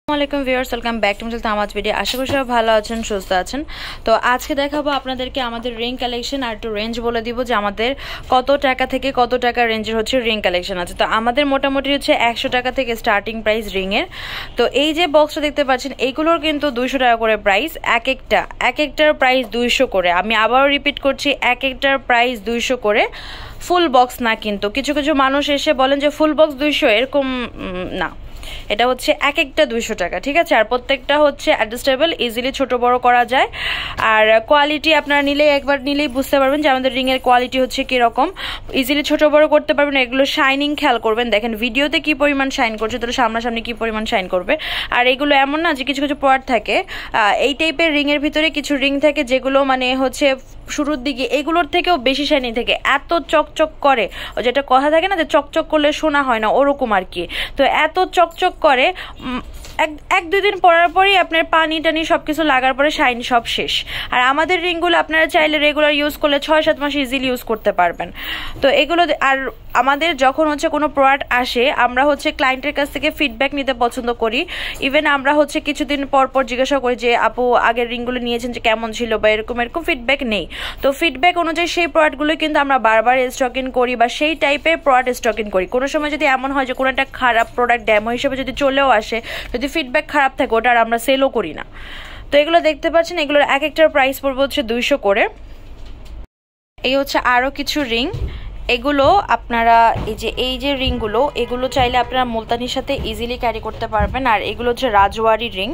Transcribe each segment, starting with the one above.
আসসালামাইকুম viewers, welcome back to তামাজ video. আশা করি সবাই ভালো আছেন, সুস্থ আছেন। তো আজকে দেখাবো আপনাদেরকে আমাদের রিং কালেকশন আর একটু রেঞ্জ বলে দিব যে আমাদের কত টাকা থেকে কত টাকা রেঞ্জের হচ্ছে রিং কালেকশন আছে। তো আমাদের মোটামুটি হচ্ছে 100 টাকা থেকে স্টার্টিং প্রাইস রিংয়ের। তো এই যে বক্সটা দেখতে পাচ্ছেন এইগুলোর কিন্তু 200 টাকা করে প্রাইস, এক একটার প্রাইস 200 করে। আমি আবারও রিপিট করছি, এক একটার প্রাইস 200 করে, ফুল বক্স না। কিন্তু কিছু কিছু মানুষ এসে বলেন যে ফুল বক্স 200, এরকম না, এটা হচ্ছে এক একটা 200 টাকা, ঠিক আছে। আর প্রত্যেকটা হচ্ছে অ্যাডজাস্টেবল, ইজিলি ছোট বড় করা যায়। আর কোয়ালিটি আপনারা একবার নিলেই বুঝতে পারবেন যে আমাদের রিং এর কোয়ালিটি হচ্ছে কিরকম। ইজিলি ছোট বড় করতে পারবেন। এগুলো শাইনিং খেয়াল করবেন, দেখেন ভিডিওতে কি পরিমাণ শাইন করছে, তো সামনাসামনি কি পরিমাণ শাইন করবে। আর এগুলো এমন না যে কিছু কিছু প্রোডাক্ট থাকে এই টাইপের রিং এর ভিতরে, কিছু রিং থাকে যেগুলো মানে হচ্ছে শুরুর দিকে এগুলোর থেকেও বেশি শাইনিং থাকে, এত চকচক করে, যেটা কথা থাকে না যে চকচক করলে শোনা হয় না, ওরকম আর কি। তো এত চকচক করে, এক দুই দিন পরার পরই আপনার পানি টানি সবকিছু লাগার পরে শাইন সব শেষ। আর আমাদের রিংগুলো আপনারা চাইলে রেগুলার ইউজ করলে 6-7 মাস ইজিলি ইউজ করতে পারবেন। তো এগুলো, আর আমাদের যখন হচ্ছে কোনো প্রোডাক্ট আসে আমরা হচ্ছে ক্লায়েন্টের কাছ থেকে ফিডব্যাক নিতে পছন্দ করি। ইভেন আমরা হচ্ছে কিছুদিন পর পর জিজ্ঞাসা করি যে আপু আগের রিংগুলো নিয়েছেন যে কেমন ছিল, বা এরকম ফিডব্যাক নেই। তো ফিডব্যাক অনুযায়ী সেই প্রোডাক্টগুলো কিন্তু আমরা বারবার স্টক ইন করি, বা সেই টাইপের প্রোডাক্ট স্টক ইন করি। কোনো সময় যদি এমন হয় যে কোনো একটা খারাপ প্রোডাক্ট ডেমো হিসেবে যদি চলেও আসে, যদি ফিডব্যাক খারাপ থাকে, ওটা আর আমরা সেলও করি না। তো এগুলো দেখতে পাচ্ছেন, এগুলোর এক একটার প্রাইস পড়বে হচ্ছে 200 করে। এই হচ্ছে আরও কিছু রিং, এগুলো আপনারা এই যে রিংগুলো, এগুলো চাইলে আপনারা মুলতানির সাথে ইজিলি ক্যারি করতে পারবেন। আর এগুলো হচ্ছে রাজওয়ারি রিং,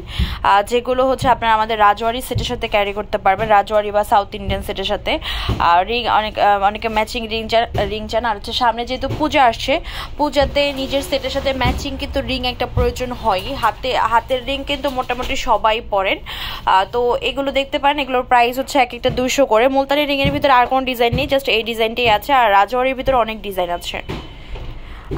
যেগুলো হচ্ছে আপনারা আমাদের রাজওয়ারি সেটের সাথে ক্যারি করতে পারবেন, রাজওয়ারি বা সাউথ ইন্ডিয়ান সেটের সাথে। রিং অনেকে ম্যাচিং রিং চান। আর হচ্ছে সামনে যেহেতু পূজা আসছে, পূজাতে নিজের সেটের সাথে ম্যাচিং কিন্তু রিং একটা প্রয়োজন হয়। হাতের রিং কিন্তু মোটামুটি সবাই পরেন। তো এগুলো দেখতে পারেন, এগুলোর প্রাইস হচ্ছে এক একটা 200 করে। মুলতানি রিংয়ের ভিতরে আর কোনো ডিজাইন নেই, জাস্ট এই ডিজাইনটাই আছে। আর রাজওয়ারির ভিতরে অনেক ডিজাইন আছে।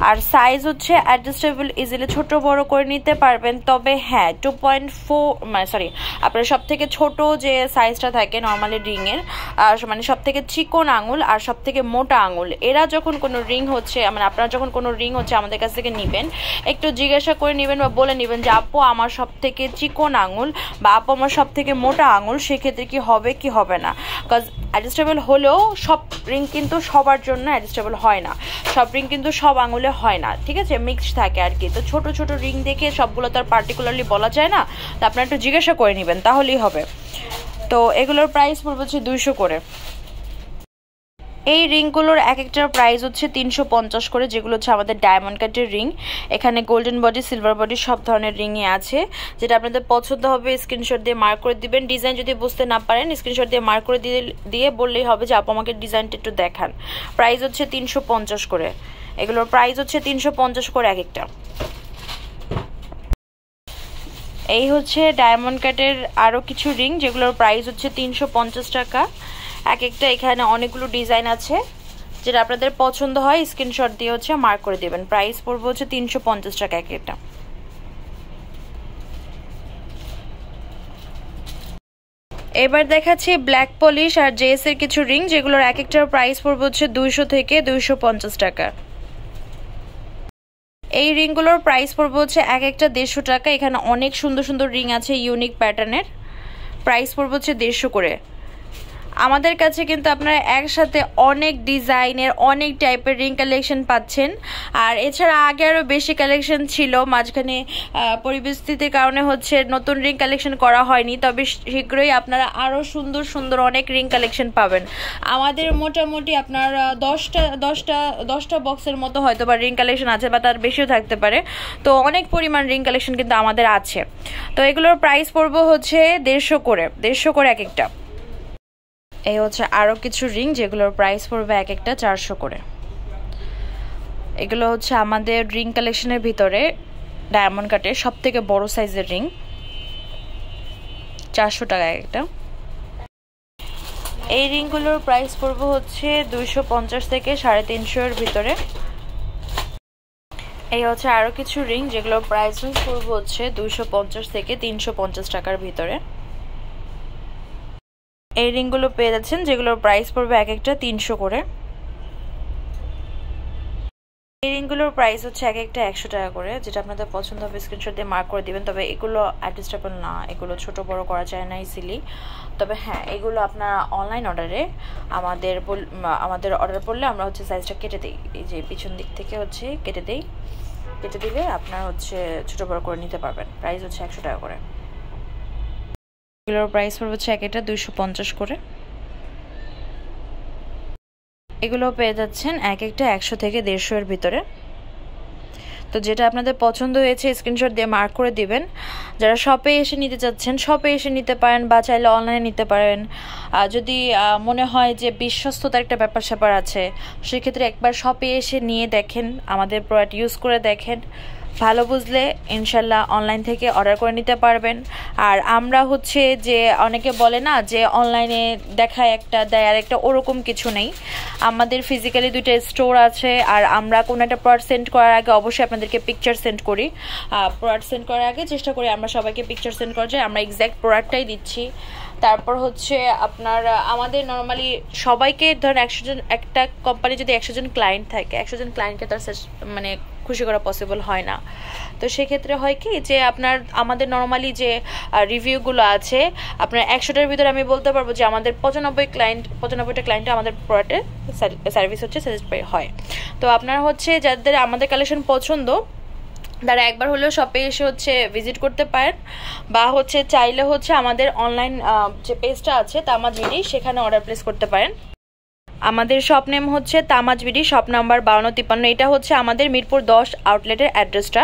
আর সাইজ হচ্ছে অ্যাডজাস্টেবল, ইজিলি ছোট বড় করে নিতে পারবেন। তবে হ্যাঁ, 2.4 আপনার সব থেকে ছোট যে সাইজটা থাকে নর্মালি রিংয়ের, মানে সব থেকে চিকন আঙুল আর সব থেকে মোটা আঙুল, এরা যখন কোনো রিং হচ্ছে আপনারা যখন কোনো রিং হচ্ছে আমাদের কাছ থেকে নেবেন, একটু জিজ্ঞাসা করে নেবেন বা বলে নেবেন যে আপু আমার সব থেকে চিকন আঙুল বা আপু আমার সব থেকে মোটা আঙুল, সেক্ষেত্রে কি হবে কি হবে না। বিকজ অ্যাডজাস্টেবল হলেও সব রিং কিন্তু সবার জন্য অ্যাডজাস্টেবল হয় না, সব রিং কিন্তু সব আঙুলে হয় না, ঠিক আছে, মিক্সড থাকে আর কি। তো ছোট ছোট রিং দেখে সবগুলো তো আর পার্টিকুলারলি বলা যায় না, তো আপনারা একটু জিজ্ঞাসা করে নেবেন, তাহলেই হবে। তো এগুলোর প্রাইস পড়বে হচ্ছে 200 করে। এই রিংগুলোর এক একটার প্রাইস হচ্ছে 350 করে, যেগুলো হচ্ছে আমাদের ডায়মন্ড কাটের রিং। এখানে গোল্ডেন বডি, সিলভার বডি সব ধরনের রিংই আছে। যেটা আপনাদের পছন্দ হবে স্ক্রিনশট দিয়ে মার্ক করে দিবেন। ডিজাইন যদি বুঝতে না পারেন, স্ক্রিনশট দিয়ে মার্ক করে দিয়ে বললেই হবে যে আপু আমাকে ডিজাইনটা একটু দেখান। প্রাইস হচ্ছে 350 করে, এগুলোর প্রাইস হচ্ছে 350 করে এক একটা। এই হচ্ছে ডায়মন্ড কাটের আরও কিছু রিং, যেগুলোর প্রাইস হচ্ছে 350 টাকা এক একটা। এখানে অনেকগুলো ডিজাইন আছে, যেটা আপনাদের পছন্দ হয় স্ক্রিনশট দিয়ে হচ্ছে মার্ক করে দেবেন। প্রাইস পড়বে হচ্ছে 350 টাকা এক একটা। এবার দেখাচ্ছি ব্ল্যাক পলিশ আর জেএস এর কিছু রিং, যেগুলোর এক একটার প্রাইস পড়বে হচ্ছে 200 থেকে 250 টাকা। এই রিংগুলোর প্রাইস পড়বে হচ্ছে এক একটা 150 টাকা। এখানে অনেক সুন্দর সুন্দর রিং আছে ইউনিক প্যাটার্নের, প্রাইস পড়বে হচ্ছে 150 করে। আমাদের কাছে কিন্তু আপনারা একসাথে অনেক ডিজাইনের অনেক টাইপের রিং কালেকশন পাচ্ছেন। আর এছাড়া আগে আরও বেশি কালেকশন ছিল, মাঝখানে পরিস্থিতির কারণে হচ্ছে নতুন রিং কালেকশন করা হয়নি। তবে শীঘ্রই আপনারা আরও সুন্দর সুন্দর অনেক রিং কালেকশন পাবেন। আমাদের মোটামুটি আপনার 10টা বক্সের মতো হয়তো বা রিং কালেকশন আছে, বা তার বেশিও থাকতে পারে। তো অনেক পরিমাণ রিং কালেকশন কিন্তু আমাদের আছে। তো এগুলোর প্রাইস পড়বে হচ্ছে 150 করে এক একটা। এই হচ্ছে আরও কিছু রিং, যেগুলোর প্রাইস পড়বে এক একটা 400 করে। এগুলো হচ্ছে আমাদের রিং কালেকশনের ভিতরে ডায়মন্ড কাটের সব থেকে বড় সাইজের রিং, 400 টাকা এক একটা। এই রিংগুলোর প্রাইস পড়বে হচ্ছে 250 থেকে 350 ভিতরে। এই হচ্ছে আরও কিছু রিং, যেগুলোর প্রাইস পড়বে হচ্ছে 250 থেকে 350 টাকার ভিতরে। এই রিংগুলো পেয়ে যাচ্ছেন, যেগুলোর প্রাইস পড়বে এক একটা 300 করে। এই রিংগুলোর প্রাইস হচ্ছে এক একটা 100 টাকা করে, যেটা আপনাদের পছন্দ হবে স্ক্রিনশট দিয়ে মার্ক করে দিবেন। তবে এগুলো অ্যাডজাস্টেবল না, এগুলো ছোট বড় করা যায় না ইজিলি। তবে হ্যাঁ, এগুলো আপনারা অনলাইন অর্ডারে আমাদের অর্ডার করলে আমরা হচ্ছে সাইজটা কেটে দিই, এই যে পিছন দিক থেকে হচ্ছে কেটে দিলে আপনারা হচ্ছে ছোট বড় করে নিতে পারবেন। প্রাইস হচ্ছে 100 টাকা করে। এগুলোর প্রাইস পড়বে হচ্ছে এক একটা 250 করে। এগুলো পেয়ে যাচ্ছেন এক একটা 100 থেকে 150 এর ভিতরে। তো যেটা আপনাদের পছন্দ হয়েছে স্ক্রিনশট দিয়ে মার্ক করে দিবেন। যারা শপে এসে নিতে চাচ্ছেন শপে এসে নিতে পারেন, বা চাইলে অনলাইনে নিতে পারেন। যদি মনে হয় যে বিশ্বস্ততার একটা ব্যাপার স্যাপার আছে, সেক্ষেত্রে একবার শপে এসে নিয়ে দেখেন, আমাদের প্রোডাক্ট ইউজ করে দেখেন। ভালো বুঝলে ইনশাল্লাহ অনলাইন থেকে অর্ডার করে নিতে পারবেন। আর আমরা হচ্ছে যে অনেকে বলে না যে অনলাইনে দেখায় একটা দেয় আর একটা, ওরকম কিছু নেই। আমাদের ফিজিক্যালি 2টা স্টোর আছে। আর আমরা কোনো একটা প্রোডাক্ট সেন্ড করার আগে অবশ্যই আপনাদেরকে পিকচার সেন্ড করি। প্রোডাক্ট সেন্ড করার আগে চেষ্টা করি আমরা সবাইকে পিকচার সেন্ড করা যায়, আমরা এক্স্যাক্ট প্রোডাক্টটাই দিচ্ছি। তারপর হচ্ছে আপনার আমাদের নর্মালি সবাইকে ধরেন 100 জন, একটা কোম্পানি যদি 100 জন ক্লায়েন্ট থাকে, 100 জন ক্লায়েন্টকে তার মানে খুশি করা পসিবল হয় না। তো সেক্ষেত্রে হয় কি যে আমাদের নর্মালি যে রিভিউগুলো আছে, আপনার 100টার ভিতরে আমি বলতে পারবো যে আমাদের 95টা ক্লায়েন্ট আমাদের প্রোডাক্টে সার্ভিস হচ্ছে স্যাটিসফাই হয়। তো আপনারা হচ্ছে যাদের আমাদের কালেকশন পছন্দ, তারা একবার হলেও শপে এসে হচ্ছে ভিজিট করতে পারেন, বা হচ্ছে চাইলে হচ্ছে আমাদের অনলাইন যে পেজটা আছে তামাজ বিডি, সেখানে অর্ডার প্লেস করতে পারেন। আমাদের শপ নেম হচ্ছে তামাজ বিডি, শপ নাম্বার 5253। এটা হচ্ছে আমাদের মিরপুর 10 আউটলেটের অ্যাড্রেসটা।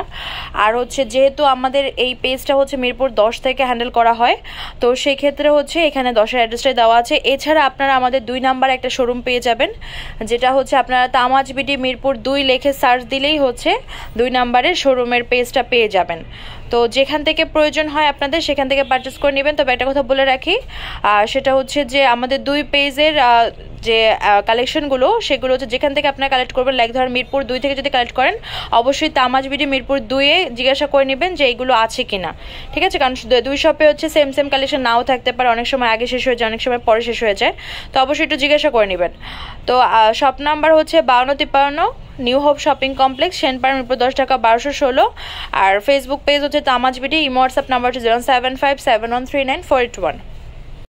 আর হচ্ছে যেহেতু আমাদের এই পেজটা হচ্ছে মিরপুর 10 থেকে হ্যান্ডেল করা হয়, তো সেই ক্ষেত্রে হচ্ছে এখানে 10-এর অ্যাড্রেসটাই দেওয়া আছে। এছাড়া আপনারা আমাদের 2 নাম্বার একটা শোরুম পেয়ে যাবেন, যেটা হচ্ছে আপনারা তামাজ বিডি মিরপুর 2 লিখে সার্চ দিলেই হচ্ছে 2 নাম্বারের শোরুমের পেজটা পেয়ে যাবেন। তো যেখান থেকে প্রয়োজন হয় আপনাদের সেখান থেকে পারচেস করে নেবেন। তবে একটা কথা বলে রাখি, সেটা হচ্ছে যে আমাদের 2 পেজের যে কালেকশনগুলো, সেগুলো হচ্ছে যেখান থেকে আপনারা কালেক্ট করবেন, লাইক ধরেন মিরপুর 2 থেকে যদি কালেক্ট করেন, অবশ্যই তামাজ বিডি মিরপুর 2-এ জিজ্ঞাসা করে নেবেন যে এইগুলো আছে কিনা, ঠিক আছে? কারণ 2 শপে হচ্ছে সেম কালেকশন নাও থাকতে পারে, অনেক সময় আগে শেষ হয়ে যায়, অনেক সময় পরে শেষ হয়ে যায়। তো অবশ্যই একটু জিজ্ঞাসা করে নেবেন। তো শপ নাম্বার হচ্ছে 5253, new hope shopping complex, Senpara, Mirpur 10, টাকা 1216। আর ফেসবুক পেজ হচ্ছে তামাজ বিডি। ইমো হোয়াটসঅ্যাপ নাম্বার হচ্ছে 07571394881।